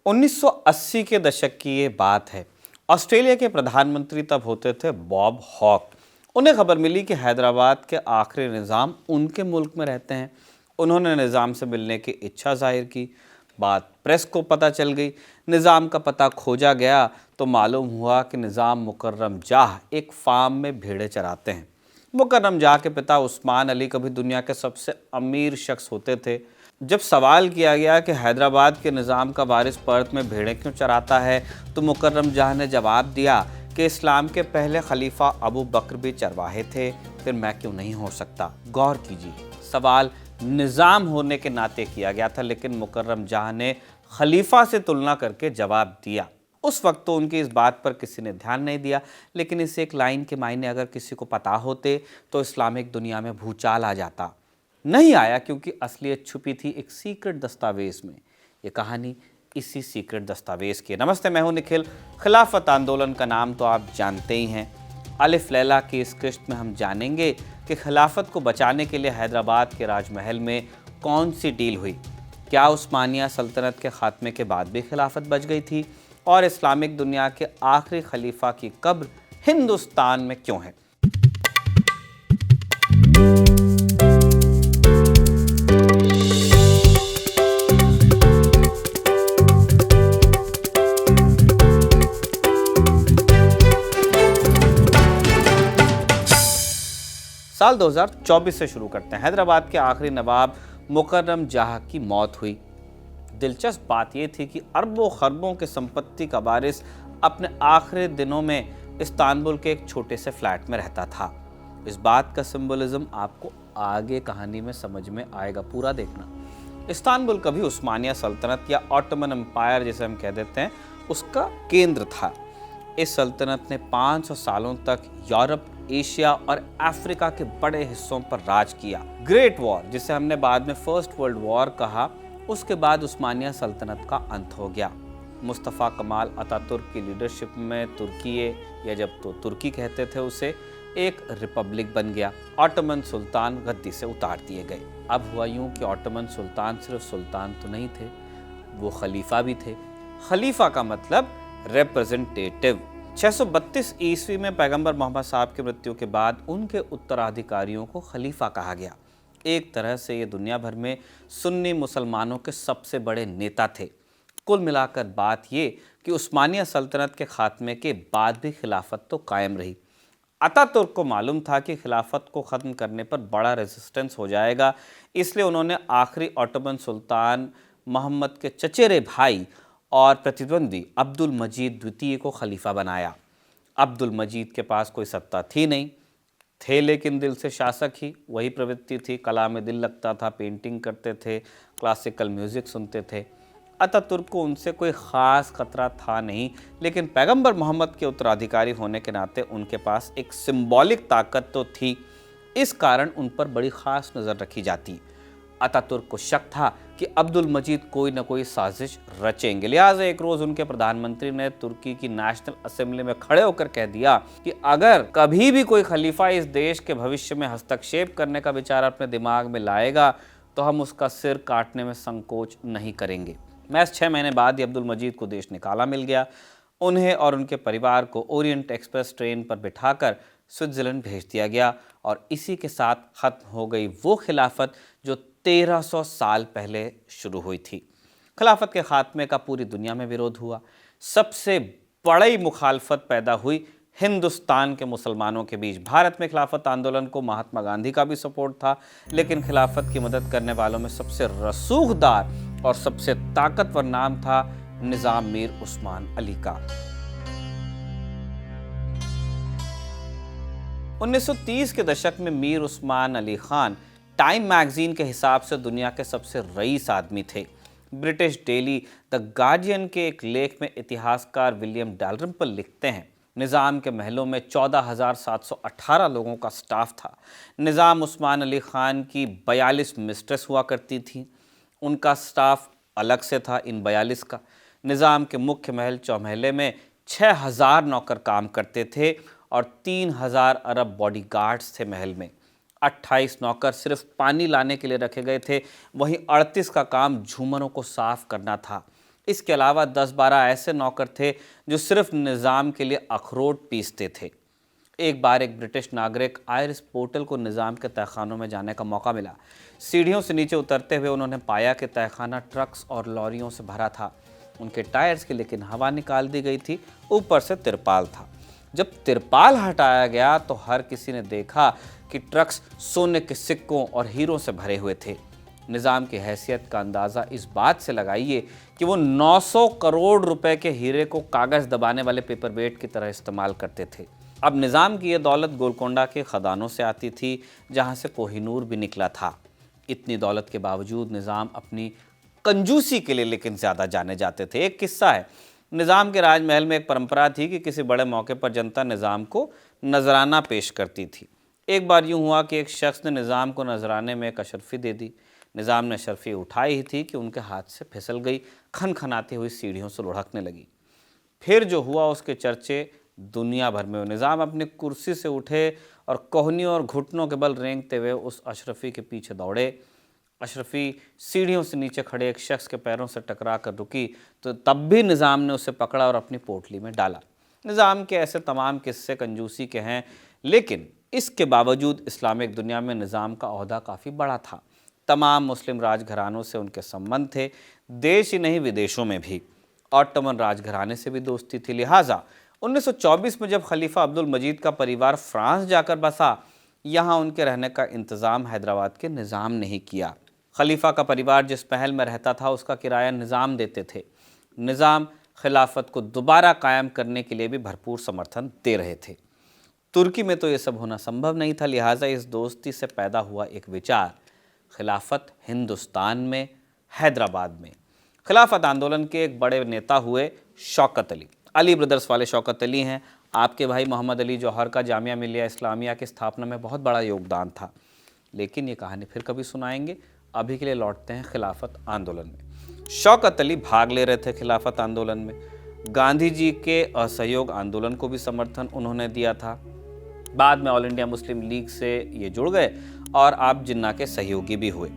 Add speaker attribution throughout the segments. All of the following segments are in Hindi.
Speaker 1: 1980 के दशक की ये बात है। ऑस्ट्रेलिया के प्रधानमंत्री तब होते थे बॉब हॉक। उन्हें खबर मिली कि हैदराबाद के आखिरी निज़ाम उनके मुल्क में रहते हैं। उन्होंने निज़ाम से मिलने की इच्छा जाहिर की। बात प्रेस को पता चल गई। निज़ाम का पता खोजा गया तो मालूम हुआ कि निज़ाम मुकर्रम जाह एक फार्म में भेड़ें चराते हैं। मुकर्रम जाह के पिता उस्मान अली कभी दुनिया के सबसे अमीर शख्स होते थे। जब सवाल किया गया कि हैदराबाद के निज़ाम का वारिस पर्थ में भेड़ें क्यों चराता है, तो मुकर्रम जाह ने जवाब दिया कि इस्लाम के पहले खलीफा अबू बकर भी चरवाहे थे, फिर मैं क्यों नहीं हो सकता। गौर कीजिए, सवाल निज़ाम होने के नाते किया गया था, लेकिन मुकर्रम जाह ने खलीफा से तुलना करके जवाब दिया। उस वक्त तो उनकी इस बात पर किसी ने ध्यान नहीं दिया, लेकिन इस एक लाइन के मायने अगर किसी को पता होते तो इस्लामिक दुनिया में भूचाल आ जाता। नहीं आया, क्योंकि असलियत छुपी थी एक सीक्रेट दस्तावेज में। ये कहानी इसी सीक्रेट दस्तावेज की। नमस्ते, मैं हूं निखिल। खिलाफत आंदोलन का नाम तो आप जानते ही हैं। अलिफ लैला की इस किस्त में हम जानेंगे कि खिलाफत को बचाने के लिए हैदराबाद के राजमहल में कौन सी डील हुई, क्या उस्मानिया सल्तनत के खात्मे के बाद भी खिलाफत बच गई थी, और इस्लामिक दुनिया के आखिरी खलीफा की कब्र हिंदुस्तान में क्यों है। साल 2024 से शुरू करते हैं। हैदराबाद के आखिरी नवाब मुकर्रम जाह की मौत हुई। दिलचस्प बात यह थी कि अरबों खरबों के संपत्ति का वारिस अपने आखिरी दिनों में इस्तांबुल के एक छोटे से फ्लैट में रहता था। इस बात का सिंबलिज्म आपको आगे कहानी में समझ में आएगा, पूरा देखना। इस्तांबुल कभी उस्मानिया सल्तनत या ऑटोमन एम्पायर जिसे हम कह देते हैं, उसका केंद्र था। इस सल्तनत ने 500 सालों तक यूरोप, एशिया और अफ्रीका के बड़े हिस्सों पर राज किया। ग्रेट वॉर, जिसे हमने बाद में फर्स्ट वर्ल्ड वॉर कहा, उसके बाद उस्मानिया सल्तनत का अंत हो गया। मुस्तफ़ा कमाल अतातुर्क की लीडरशिप में तुर्की, या जब तो तुर्की कहते थे उसे, एक रिपब्लिक बन गया। ऑटोमन सुल्तान गद्दी से उतार दिए गए। अब हुआ यूं कि ऑटोमन सुल्तान सिर्फ सुल्तान तो नहीं थे, वो खलीफा भी थे। खलीफा का मतलब रिप्रेजेंटेटिव। 632 ईस्वी में पैगंबर मोहम्मद साहब की मृत्यु के बाद उनके उत्तराधिकारियों को खलीफा कहा गया। एक तरह से ये दुनिया भर में सुन्नी मुसलमानों के सबसे बड़े नेता थे। कुल मिलाकर बात ये कि उस्मानिया सल्तनत के खात्मे के बाद भी खिलाफत तो कायम रही। अतातुर्क को मालूम था कि खिलाफत को ख़त्म करने पर बड़ा रेजिस्टेंस हो जाएगा, इसलिए उन्होंने आखिरी ऑटोमन सुल्तान मोहम्मद के चचेरे भाई और प्रतिद्वंदी अब्दुल मजीद द्वितीय को खलीफा बनाया। अब्दुल मजीद के पास कोई सत्ता थी नहीं, थे लेकिन दिल से शासक ही। वही प्रवृत्ति थी, कला में दिल लगता था, पेंटिंग करते थे, क्लासिकल म्यूज़िक सुनते थे। अतातुर्क को उनसे कोई ख़ास खतरा था नहीं, लेकिन पैगंबर मोहम्मद के उत्तराधिकारी होने के नाते उनके पास एक सिंबॉलिक ताकत तो थी। इस कारण उन पर बड़ी ख़ास नज़र रखी जाती। अतातुर्क को शक था कि अब्दुल मजीद कोई न कोई साजिश रचेंगे। लिहाजा एक रोज़ उनके प्रधानमंत्री ने तुर्की की नेशनल असेंबली में खड़े होकर कह दिया कि अगर कभी भी कोई खलीफा इस देश के भविष्य में हस्तक्षेप करने का विचार अपने दिमाग में लाएगा तो हम उसका सिर काटने में संकोच नहीं करेंगे। महज 6 महीने बाद ही अब्दुल मजीद को देश निकाला मिल गया। उन्हें और उनके परिवार को ओरिएंट एक्सप्रेस ट्रेन पर बिठाकर स्विट्ज़रलैंड भेज दिया गया, और इसी के साथ ख़त्म हो गई वो खिलाफत जो 1300 साल पहले शुरू हुई थी। खिलाफत के खात्मे का पूरी दुनिया में विरोध हुआ। सबसे बड़ी मुखालफत पैदा हुई हिंदुस्तान के मुसलमानों के बीच। भारत में खिलाफत आंदोलन को महात्मा गांधी का भी सपोर्ट था, लेकिन खिलाफत की मदद करने वालों में सबसे रसूखदार और सबसे ताकतवर नाम था निज़ाम मीर उस्मान अली का। 1930 के दशक में मीर उस्मान अली खान टाइम मैगजीन के हिसाब से दुनिया के सबसे रईस आदमी थे। ब्रिटिश डेली द गार्जियन के एक लेख में इतिहासकार विलियम डैलरम्पल लिखते हैं, निज़ाम के महलों में 14,718 लोगों का स्टाफ था। निज़ाम उस्मान अली खान की 42 मिस्ट्रेस हुआ करती थी। उनका स्टाफ अलग से था इन 42 का। निज़ाम के मुख्य महल चौमहले में 6,000 नौकर काम करते थे और 3,000 अरब बॉडीगार्ड्स थे महल में। 28 नौकर सिर्फ पानी लाने के लिए रखे गए थे, वहीं 38 का काम झूमरों को साफ करना था। इसके अलावा 10-12 ऐसे नौकर थे जो सिर्फ निज़ाम के लिए अखरोट पीसते थे। एक बार एक ब्रिटिश नागरिक आयरिस पोर्टल को निज़ाम के तहखानों में जाने का मौका मिला। सीढ़ियों से नीचे उतरते हुए उन्होंने पाया कि तहखाना ट्रक्स और लॉरियों से भरा था। उनके टायर्स की लेकिन हवा निकाल दी गई थी, ऊपर से तिरपाल था। जब तिरपाल हटाया गया तो हर किसी ने देखा कि ट्रक्स सोने के सिक्कों और हीरों से भरे हुए थे। निज़ाम की हैसियत का अंदाज़ा इस बात से लगाइए कि वो 900 करोड़ रुपए के हीरे को कागज़ दबाने वाले पेपर वेट की तरह इस्तेमाल करते थे। अब निज़ाम की ये दौलत गोलकोंडा के खदानों से आती थी, जहाँ से कोहिनूर भी निकला था। इतनी दौलत के बावजूद निज़ाम अपनी कंजूसी के लिए लेकिन ज़्यादा जाने जाते थे। एक किस्सा है, निज़ाम के राजमहल में एक परंपरा थी कि किसी बड़े मौके पर जनता निज़ाम को नजराना पेश करती थी। एक बार यूँ हुआ कि एक शख्स ने निज़ाम को नजराने में एक अशरफी दे दी। निज़ाम ने अशरफी उठाई ही थी कि उनके हाथ से फिसल गई, खनखनाती हुई सीढ़ियों से लुढ़कने लगी। फिर जो हुआ उसके चर्चे दुनिया भर में हुए। निज़ाम अपनी कुर्सी से उठे और कोहनियों और घुटनों के बल रेंगते हुए उस अशरफी के पीछे दौड़े। अशरफी सीढ़ियों से नीचे खड़े एक शख्स के पैरों से टकरा कर रुकी, तो तब भी निज़ाम ने उसे पकड़ा और अपनी पोटली में डाला। निज़ाम के ऐसे तमाम किस्से कंजूसी के हैं, लेकिन इसके बावजूद इस्लामिक दुनिया में निज़ाम का ओहदा काफ़ी बड़ा था। तमाम मुस्लिम राजघरानों से उनके संबंध थे, देश ही नहीं विदेशों में भी। ऑटोमन राजघराने से भी दोस्ती थी। लिहाजा 1924 में जब खलीफा अब्दुल मजीद का परिवार फ्रांस जाकर बसा, यहाँ उनके रहने का इंतज़ाम हैदराबाद के निज़ाम ने ही किया। खलीफा का परिवार जिस महल में रहता था उसका किराया निज़ाम देते थे। निज़ाम खिलाफत को दोबारा कायम करने के लिए भी भरपूर समर्थन दे रहे थे। तुर्की में तो ये सब होना संभव नहीं था, लिहाजा इस दोस्ती से पैदा हुआ एक विचार, खिलाफत हिंदुस्तान में, हैदराबाद में। खिलाफत आंदोलन के एक बड़े नेता हुए शौकत अली। अली ब्रदर्स वाले शौकत अली हैं। आपके भाई मोहम्मद अली जौहर का जामिया मिलिया इस्लामिया की स्थापना में बहुत बड़ा योगदान था, लेकिन ये कहानी फिर कभी सुनाएंगे। अभी के लिए लौटते हैं खिलाफत आंदोलन में। शौकत अली भाग ले रहे थे खिलाफत आंदोलन में। गांधी जी के असहयोग आंदोलन को भी समर्थन उन्होंने दिया था। बाद में ऑल इंडिया मुस्लिम लीग से ये जुड़ गए और आप जिन्ना के सहयोगी भी हुए।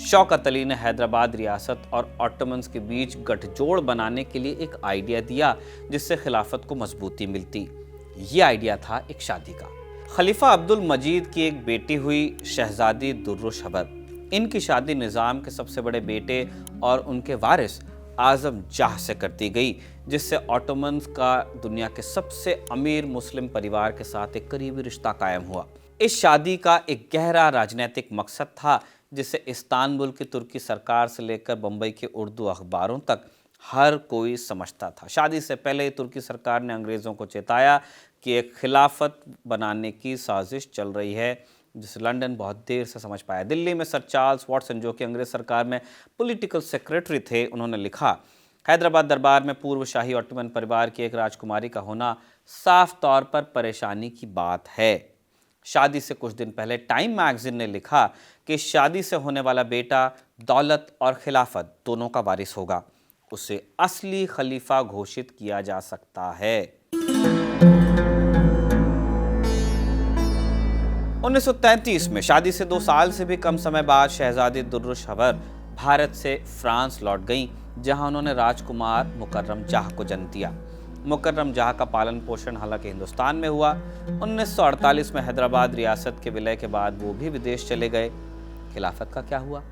Speaker 1: शौकत अली ने हैदराबाद रियासत और ऑटोमन्स के बीच गठजोड़ बनाने के लिए एक आइडिया दिया, जिससे खिलाफत को मजबूती मिलती। ये आइडिया था एक शादी का। खलीफा अब्दुल मजीद की एक बेटी हुई शहजादी दुर्रुशहबर। इनकी शादी निज़ाम के सबसे बड़े बेटे और उनके वारिस आज़म जाह से करती गई, जिससे ऑटोमन्स का दुनिया के सबसे अमीर मुस्लिम परिवार के साथ एक करीबी रिश्ता कायम हुआ। इस शादी का एक गहरा राजनीतिक मकसद था, जिसे इस्तांबुल की तुर्की सरकार से लेकर बम्बई के उर्दू अखबारों तक हर कोई समझता था। शादी से पहले ही तुर्की सरकार ने अंग्रेज़ों को चेताया कि एक खिलाफत बनाने की साजिश चल रही है, जिसे लंदन बहुत देर से समझ पाया। दिल्ली में सर चार्ल्स वॉटसन, जो कि अंग्रेज़ सरकार में पॉलिटिकल सेक्रेटरी थे, उन्होंने लिखा, हैदराबाद दरबार में पूर्व शाही ऑटोमन परिवार की एक राजकुमारी का होना साफ तौर पर परेशानी की बात है। शादी से कुछ दिन पहले टाइम मैगजीन ने लिखा कि शादी से होने वाला बेटा दौलत और खिलाफत दोनों का वारिस होगा। उसे असली खलीफा घोषित किया जा सकता है। 1933 में शादी से 2 साल से भी कम समय बाद शहजादी दुर्रुशहबर भारत से फ्रांस लौट गईं, जहां उन्होंने राजकुमार मुकर्रम जाह को जन्म दिया। मुकर्रम जाह का पालन पोषण हालांकि हिंदुस्तान में हुआ। 1948 में हैदराबाद रियासत के विलय के बाद वो भी विदेश चले गए। खिलाफत का क्या हुआ?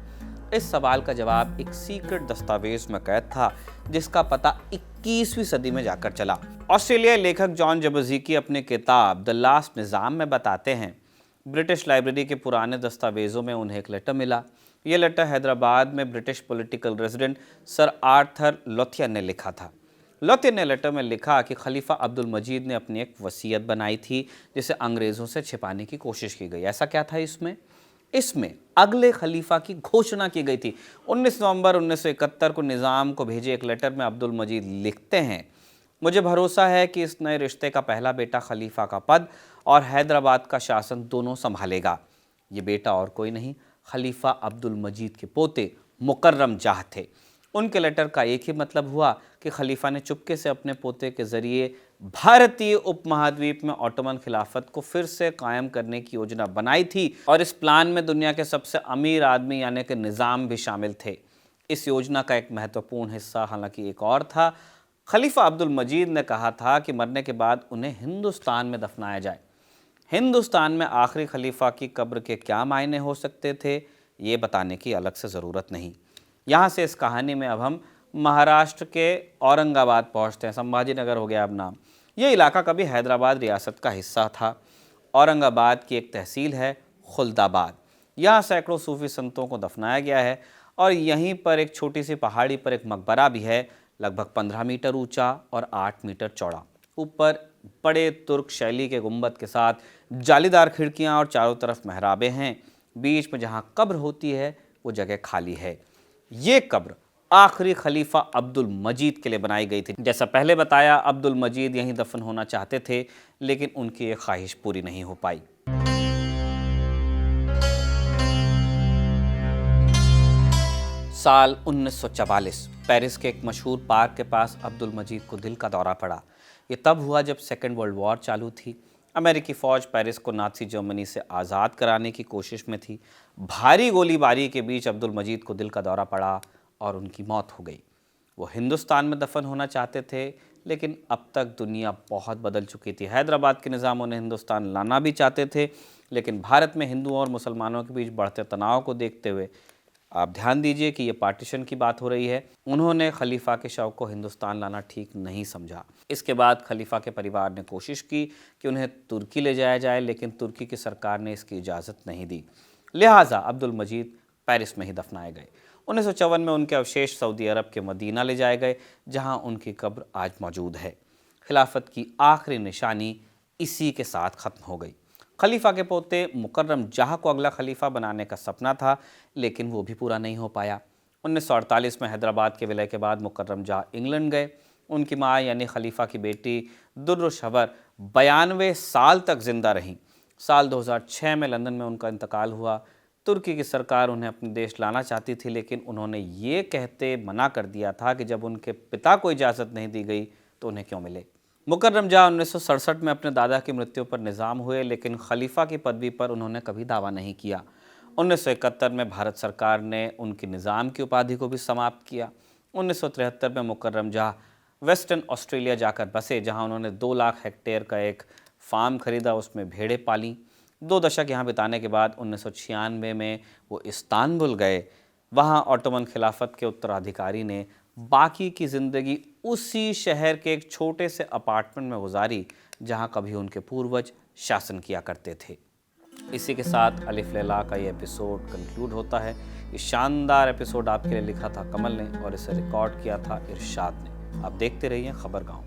Speaker 1: इस सवाल का जवाब एक सीक्रेट दस्तावेज में कैद था, जिसका पता 21वीं सदी में जाकर चला। ऑस्ट्रेलियाई लेखक जॉन जबजीकी अपने किताब द लास्ट निज़ाम में बताते हैं, ब्रिटिश लाइब्रेरी के पुराने दस्तावेजों में उन्हें एक लेटर मिला। यह लेटर हैदराबाद में British political resident sir Arthur Lothian ने लिखा था। लोथियन ने लेटर में लिखा कि खलीफा अब्दुल मजीद ने अपनी एक वसीयत बनाई थी, जिसे अंग्रेज़ों से छिपाने की कोशिश की गई। ऐसा क्या था इसमें अगले खलीफा की घोषणा की गई थी। 19 नवंबर 1971 को निज़ाम को भेजे एक लेटर में अब्दुल मजीद लिखते हैं, मुझे भरोसा है कि इस नए रिश्ते का पहला बेटा खलीफा का पद और हैदराबाद का शासन दोनों संभालेगा। ये बेटा और कोई नहीं, खलीफा अब्दुल मजीद के पोते मुकर्रम जाह थे। उनके लेटर का एक ही मतलब हुआ कि खलीफा ने चुपके से अपने पोते के जरिए भारतीय उपमहाद्वीप में ऑटोमन खिलाफत को फिर से कायम करने की योजना बनाई थी, और इस प्लान में दुनिया के सबसे अमीर आदमी यानी कि निज़ाम भी शामिल थे। इस योजना का एक महत्वपूर्ण हिस्सा हालांकि एक और था। खलीफा अब्दुल मजीद ने कहा था कि मरने के बाद उन्हें हिंदुस्तान में दफनाया जाए। हिंदुस्तान में आखिरी खलीफा की कब्र के क्या मायने हो सकते थे, ये बताने की अलग से ज़रूरत नहीं। यहाँ से इस कहानी में अब हम महाराष्ट्र के औरंगाबाद पहुँचते हैं। संभाजी नगर हो गया अब नाम। ये इलाका कभी हैदराबाद रियासत का हिस्सा था। औरंगाबाद की एक तहसील है खुल्दाबाद। यहाँ सैकड़ों सूफी संतों को दफनाया गया है और यहीं पर एक छोटी सी पहाड़ी पर एक मकबरा भी है, लगभग 15 मीटर ऊंचा और 8 मीटर चौड़ा। ऊपर बड़े तुर्क शैली के गुंबद के साथ जालीदार खिड़कियां और चारों तरफ मेहराबें हैं। बीच में जहां कब्र होती है वो जगह खाली है। ये कब्र आखिरी खलीफा अब्दुल मजीद के लिए बनाई गई थी। जैसा पहले बताया, अब्दुल मजीद यहीं दफन होना चाहते थे, लेकिन उनकी ये ख्वाहिश पूरी नहीं हो पाई। साल 1944 पेरिस के एक मशहूर पार्क के पास अब्दुल मजीद को दिल का दौरा पड़ा। ये तब हुआ जब सेकेंड वर्ल्ड वॉर चालू थी। अमेरिकी फ़ौज पेरिस को नाज़ी जर्मनी से आज़ाद कराने की कोशिश में थी। भारी गोलीबारी के बीच अब्दुल मजीद को दिल का दौरा पड़ा और उनकी मौत हो गई। वो हिंदुस्तान में दफन होना चाहते थे, लेकिन अब तक दुनिया बहुत बदल चुकी थी। हैदराबाद के निज़ाम उन्हें हिंदुस्तान लाना भी चाहते थे, लेकिन भारत में हिंदुओं और मुसलमानों के बीच बढ़ते तनाव को देखते हुए, आप ध्यान दीजिए कि ये पार्टीशन की बात हो रही है, उन्होंने खलीफा के शव को हिंदुस्तान लाना ठीक नहीं समझा। इसके बाद खलीफा के परिवार ने कोशिश की कि उन्हें तुर्की ले जाया जाए, लेकिन तुर्की की सरकार ने इसकी इजाज़त नहीं दी। लिहाजा अब्दुल मजीद पेरिस में ही दफनाए गए। 1954 में उनके अवशेष सऊदी अरब के मदीना ले जाए गए, जहां उनकी कब्र आज मौजूद है। खिलाफत की आखिरी निशानी इसी के साथ ख़त्म हो गई। खलीफा के पोते मुकर्रम जहाँ को अगला खलीफा बनाने का सपना था, लेकिन वो भी पूरा नहीं हो पाया। 1948 में हैदराबाद के विलय के बाद मुकर्रम जहाँ इंग्लैंड गए। उनकी माँ यानी खलीफा की बेटी दुर्र-शवर 92 साल तक जिंदा रहीं। साल 2006 में लंदन में उनका इंतकाल हुआ। तुर्की की सरकार उन्हें अपने देश लाना चाहती थी, लेकिन उन्होंने ये कहते मना कर दिया था कि जब उनके पिता को इजाज़त नहीं दी गई तो उन्हें क्यों मिले। मुकर्रम जहाँ 1967 में अपने दादा की मृत्यु पर निज़ाम हुए, लेकिन खलीफा की पदवी पर उन्होंने कभी दावा नहीं किया। 1971 में भारत सरकार ने उनकी निज़ाम की उपाधि को भी समाप्त किया। 1973 में मुकर्रम जहाँ वेस्टर्न ऑस्ट्रेलिया जाकर बसे, जहाँ उन्होंने 2 लाख हेक्टेयर का एक फार्म खरीदा, उसमें भेड़ें पालीं। 2 दशक यहाँ बिताने के बाद 1996 में वो इस्तांबुल गए। वहाँ ऑटोमन खिलाफत के उत्तराधिकारी ने बाकी की ज़िंदगी उसी शहर के एक छोटे से अपार्टमेंट में गुजारी, जहाँ कभी उनके पूर्वज शासन किया करते थे। इसी के साथ अलिफ लैला का ये एपिसोड कंक्लूड होता है। ये शानदार एपिसोड आपके लिए लिखा था कमल ने और इसे रिकॉर्ड किया था इरशाद ने। आप देखते रहिए खबरगांव।